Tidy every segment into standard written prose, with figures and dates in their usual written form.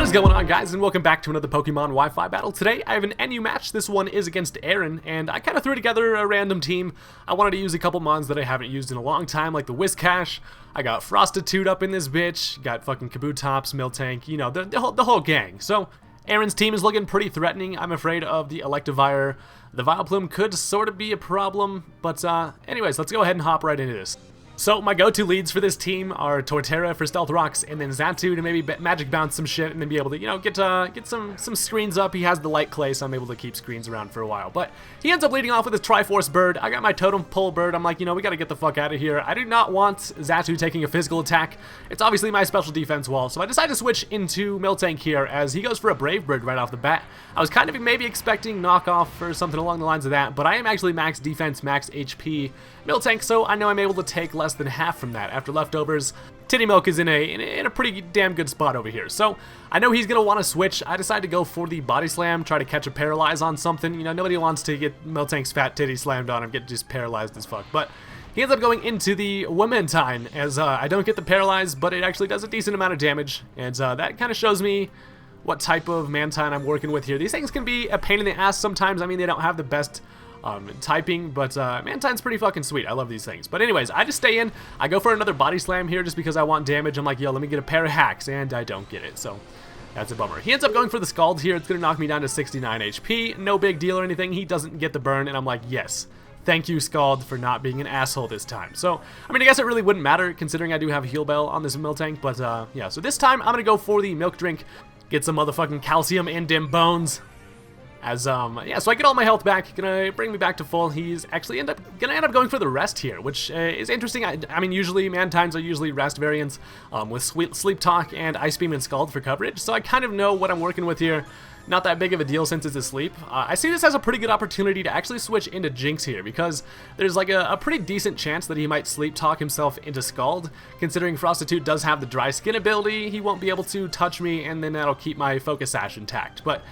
What is going on, guys, and welcome back to another Pokemon Wi-Fi battle. Today I have an NU match. This one is against Aaron, and I kind of threw together a random team. I wanted to use a couple mons that I haven't used in a long time, like the Whiscash. I got Frostitude up in this bitch, got fucking Kabutops, Miltank, you know, the whole gang. So Aaron's team is looking pretty threatening. I'm afraid of the Electivire. The Vileplume could sort of be a problem, but anyways, let's go ahead and hop right into this. So my go-to leads for this team are Torterra for Stealth Rocks, and then Xatu to maybe Magic Bounce some shit, and then be able to, you know, get some screens up. He has the Light Clay, so I'm able to keep screens around for a while. But he ends up leading off with his Triforce Bird. I got my Totem Pole Bird. I'm like, you know, we gotta get the fuck out of here. I do not want Xatu taking a physical attack. It's obviously my special defense wall, so I decided to switch into Miltank here, as he goes for a Brave Bird right off the bat. I was kind of maybe expecting knockoff or something along the lines of that, but I am actually max defense, max HP Miltank, so I know I'm able to take less than half from that after leftovers. Titty Milk is in a pretty damn good spot over here, so I know he's gonna want to switch. I decided to go for the Body Slam, try to catch a Paralyze on something. You know, nobody wants to get Miltank's fat titty slammed on him, get just paralyzed as fuck. But he ends up going into the Womentine, as I don't get the Paralyze, but it actually does a decent amount of damage, and that kind of shows me what type of Mantine I'm working with here. These things can be a pain in the ass sometimes. I mean, they don't have the best typing, but Mantine's pretty fucking sweet. I love these things. But anyways, I just stay in. I go for another Body Slam here just because I want damage. I'm like, yo, let me get a pair of hacks, and I don't get it, so that's a bummer. He ends up going for the Scald here. It's going to knock me down to 69 HP. No big deal or anything. He doesn't get the burn, and I'm like, yes. Thank you, Scald, for not being an asshole this time. So, I mean, I guess it really wouldn't matter considering I do have a Heal Bell on this Miltank, but yeah. So this time, I'm going to go for the Milk Drink. Get some motherfucking calcium and dim bones. As, yeah, so I get all my health back, gonna bring me back to full. He's actually gonna end up going for the rest here, which is interesting. I mean, usually Mantines are usually rest variants with Sleep Talk and Ice Beam and Scald for coverage, so I kind of know what I'm working with here. Not that big of a deal since it's asleep. I see this as a pretty good opportunity to actually switch into Jinx here, because there's like a pretty decent chance that he might Sleep Talk himself into Scald. Considering Frostitude does have the Dry Skin ability, he won't be able to touch me, and then that'll keep my Focus Sash intact. But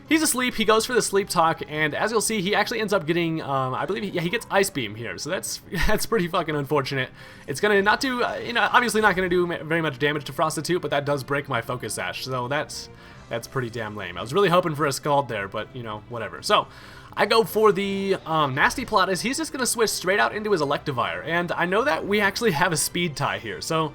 he's asleep, he goes for the Sleep Talk, and as you'll see, he actually ends up getting, I believe, yeah, he gets Ice Beam here, so that's pretty fucking unfortunate. It's gonna not do, you know, obviously not gonna do very much damage to Frostitude, but that does break my Focus Sash, so that's pretty damn lame. I was really hoping for a Scald there, but, you know, whatever. So, I go for the Nasty Plot, as he's just gonna switch straight out into his Electivire, and I know that we actually have a speed tie here, so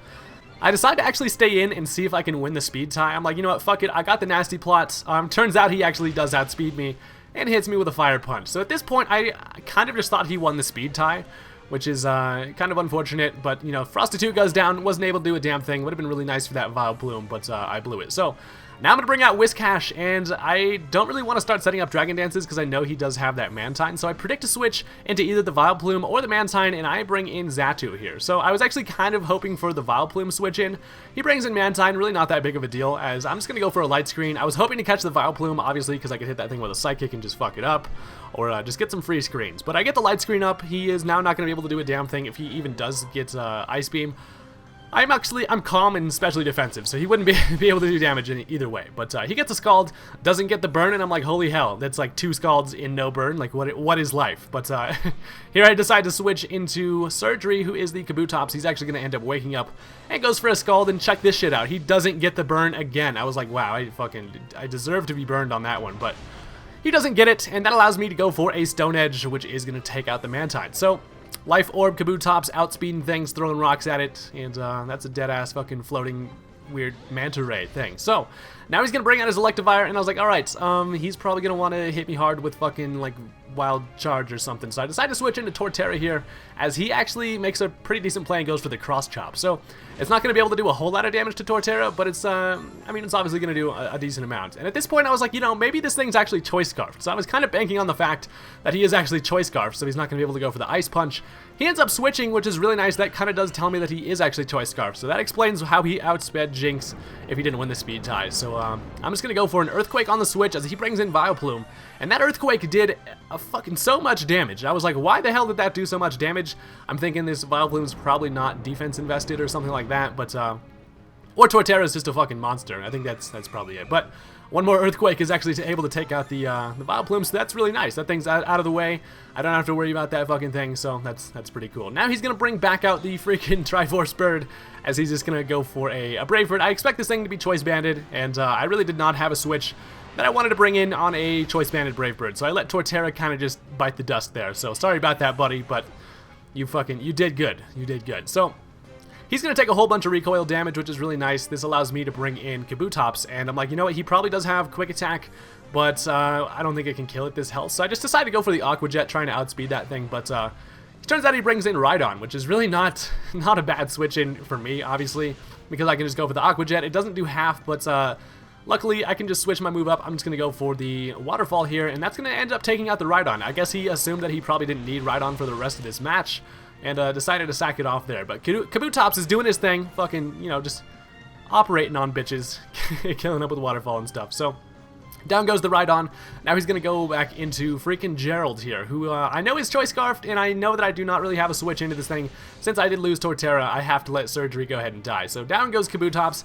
I decide to actually stay in and see if I can win the speed tie. I'm like, you know what, fuck it, I got the Nasty Plot. Turns out he actually does outspeed me and hits me with a Fire Punch. So at this point, I kind of just thought he won the speed tie, which is kind of unfortunate, but, you know, Frostitude goes down, wasn't able to do a damn thing. Would have been really nice for that Vileplume, but I blew it. So now I'm going to bring out Whiscash, and I don't really want to start setting up Dragon Dances because I know he does have that Mantine, so I predict to switch into either the Vileplume or the Mantine, and I bring in Xatu here. So I was actually kind of hoping for the Vileplume switch in. He brings in Mantine, really not that big of a deal, as I'm just going to go for a Light Screen. I was hoping to catch the Vileplume, obviously, because I could hit that thing with a Psychic and just fuck it up, or just get some free screens. But I get the Light Screen up. He is now not going to be able to do a damn thing if he even does get Ice Beam. I'm calm and specially defensive, so he wouldn't be able to do damage in either way. But he gets a Scald, doesn't get the burn, and I'm like, holy hell, that's like 2 Scalds in no burn. Like, what is life? But here I decide to switch into Surgery, who is the Kabutops. He's actually going to end up waking up and goes for a Scald, and check this shit out. He doesn't get the burn again. I was like, wow, I deserve to be burned on that one, but he doesn't get it, and that allows me to go for a Stone Edge, which is going to take out the Mantine. So Life Orb, Kabutops, outspeeding things, throwing rocks at it, and that's a dead-ass fucking floating weird manta ray thing. So now he's gonna bring out his Electivire, and I was like, alright, he's probably gonna want to hit me hard with fucking, like, Wild Charge or something. So I decided to switch into Torterra here, as he actually makes a pretty decent play and goes for the Cross Chop. So it's not gonna be able to do a whole lot of damage to Torterra, but it's, I mean, it's obviously gonna do a decent amount. And at this point, I was like, you know, maybe this thing's actually Choice Scarfed. So I was kind of banking on the fact that he is actually Choice Scarfed, so he's not gonna be able to go for the Ice Punch. He ends up switching, which is really nice. That kind of does tell me that he is actually Choice Scarf. So that explains how he outsped Jinx if he didn't win the speed tie. So I'm just going to go for an Earthquake on the switch as he brings in Vileplume. And that Earthquake did fucking so much damage. I was like, why the hell did that do so much damage? I'm thinking this Vileplume's probably not defense invested or something like that. But or Torterra's just a fucking monster. I think that's probably it. But one more Earthquake is actually able to take out the Vile Plume, so that's really nice. That thing's out of the way. I don't have to worry about that fucking thing, so that's pretty cool. Now he's going to bring back out the freaking Triforce Bird, as he's just going to go for a Brave Bird. I expect this thing to be Choice Banded, and I really did not have a switch that I wanted to bring in on a Choice Banded Brave Bird, so I let Torterra kind of just bite the dust there. So sorry about that, buddy, but you did good. You did good. So he's going to take a whole bunch of recoil damage, which is really nice. This allows me to bring in Kabutops, and I'm like, you know what, he probably does have Quick Attack, but I don't think it can kill at this health. So I just decided to go for the Aqua Jet, trying to outspeed that thing, but it turns out he brings in Rhydon, which is really not a bad switch in for me, obviously, because I can just go for the Aqua Jet. It doesn't do half, but luckily I can just switch my move up. I'm just going to go for the Waterfall here, and that's going to end up taking out the Rhydon. I guess he assumed that he probably didn't need Rhydon for the rest of this match, and decided to sack it off there. But Kabutops is doing his thing, fucking, you know, just operating on bitches, killing up with Waterfall and stuff. So down goes the Rhydon. Now he's going to go back into freaking Gerald here, who I know is Choice Scarfed, and I know that I do not really have a switch into this thing. Since I did lose Torterra, I have to let Surgery go ahead and die. So down goes Kabutops.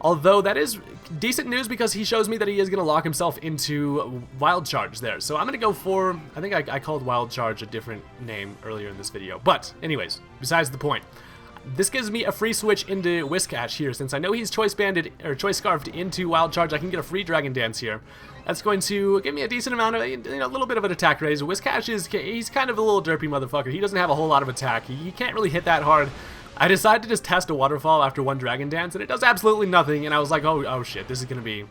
Although that is decent news because he shows me that he is going to lock himself into Wild Charge there. So I'm going to go for, I think I called Wild Charge a different name earlier in this video. But anyways, besides the point. This gives me a free switch into Whiscash here. Since I know he's Choice Banded, or Choice Scarfed into Wild Charge, I can get a free Dragon Dance here. That's going to give me a decent amount of, you know, a little bit of an attack raise. Whiscash he's kind of a little derpy motherfucker. He doesn't have a whole lot of attack. He can't really hit that hard. I decided to just test a Waterfall after one Dragon Dance, and it does absolutely nothing, and I was like, oh shit, this is gonna be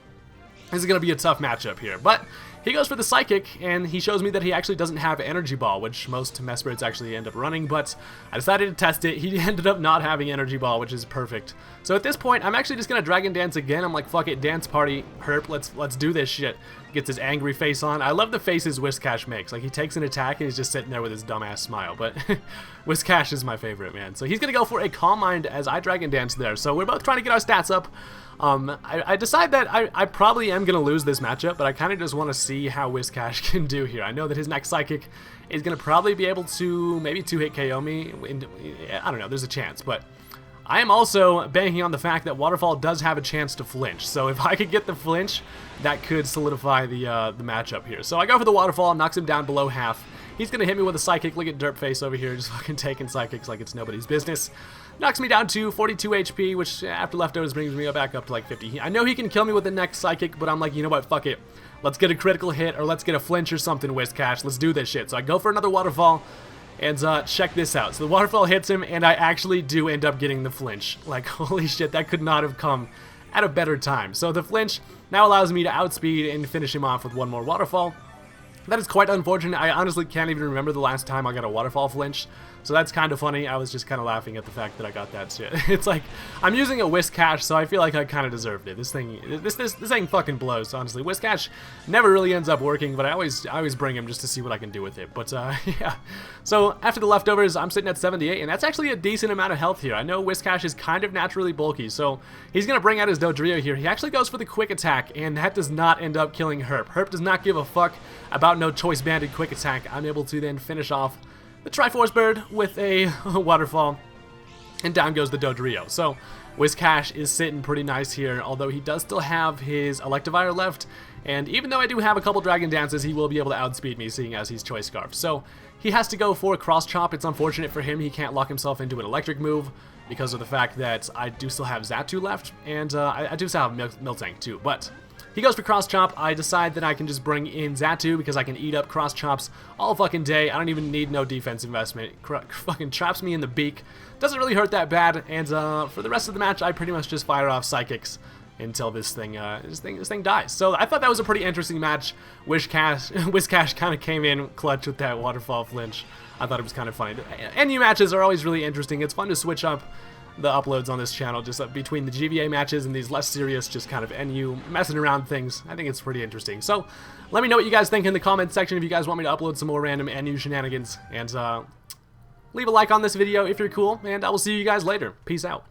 a tough matchup here. But he goes for the Psychic, and he shows me that he actually doesn't have Energy Ball, which most Mespirits actually end up running, but I decided to test it. He ended up not having Energy Ball, which is perfect. So at this point, I'm actually just gonna Dragon Dance again. I'm like, fuck it, Dance Party, Herp, let's do this shit. Gets his angry face on. I love the faces Whiscash makes. Like, he takes an attack and he's just sitting there with his dumbass smile. But Whiscash is my favorite, man. So he's going to go for a Calm Mind as I Dragon Dance there. So we're both trying to get our stats up. I decide that I probably am going to lose this matchup, but I kind of just want to see how Whiscash can do here. I know that his next Psychic is going to probably be able to maybe 2-hit KO me. I don't know. There's a chance, but I am also banking on the fact that Waterfall does have a chance to flinch. So if I could get the flinch, that could solidify the matchup here. So I go for the Waterfall, knocks him down below half. He's going to hit me with a Psychic. Look at Derpface over here, just fucking taking Psychics like it's nobody's business. Knocks me down to 42 HP, which after leftovers brings me back up to like 50. I know he can kill me with the next Psychic, but I'm like, you know what, fuck it. Let's get a critical hit, or let's get a flinch or something, Whiscash. Let's do this shit. So I go for another Waterfall. And check this out. So the Waterfall hits him, and I actually do end up getting the flinch. Like, holy shit, that could not have come at a better time. So the flinch now allows me to outspeed and finish him off with one more Waterfall. That is quite unfortunate. I honestly can't even remember the last time I got a Waterfall flinch. So that's kind of funny. I was just kind of laughing at the fact that I got that shit. It's like, I'm using a Whiscash, so I feel like I kind of deserved it. This thing fucking blows, honestly. Whiscash never really ends up working, but I always bring him just to see what I can do with it. But yeah. So after the leftovers, I'm sitting at 78, and that's actually a decent amount of health here. I know Whiscash is kind of naturally bulky, so he's going to bring out his Dodrio here. He actually goes for the Quick Attack, and that does not end up killing Herp. Herp does not give a fuck about no Choice Banded Quick Attack. I'm able to then finish off the Triforce Bird with a Waterfall, and down goes the Dodrio. So Whiscash is sitting pretty nice here, although he does still have his Electivire left, and even though I do have a couple Dragon Dances, he will be able to outspeed me, seeing as he's Choice Scarf. So he has to go for a Cross Chop. It's unfortunate for him he can't lock himself into an electric move because of the fact that I do still have Xatu left, and I do still have Miltank too, but he goes for Cross Chop. I decide that I can just bring in Xatu because I can eat up Cross Chops all fucking day. I don't even need no defense investment. Fucking traps me in the beak. Doesn't really hurt that bad. And for the rest of the match, I pretty much just fire off Psychics until this thing dies. So I thought that was a pretty interesting match. Whiscash kind of came in clutch with that Waterfall flinch. I thought it was kind of funny. NU matches are always really interesting. It's fun to switch up the uploads on this channel, just between the GVA matches and these less serious, just kind of NU messing around things. I think it's pretty interesting. So let me know what you guys think in the comment section if you guys want me to upload some more random NU shenanigans, and leave a like on this video if you're cool, and I will see you guys later. Peace out.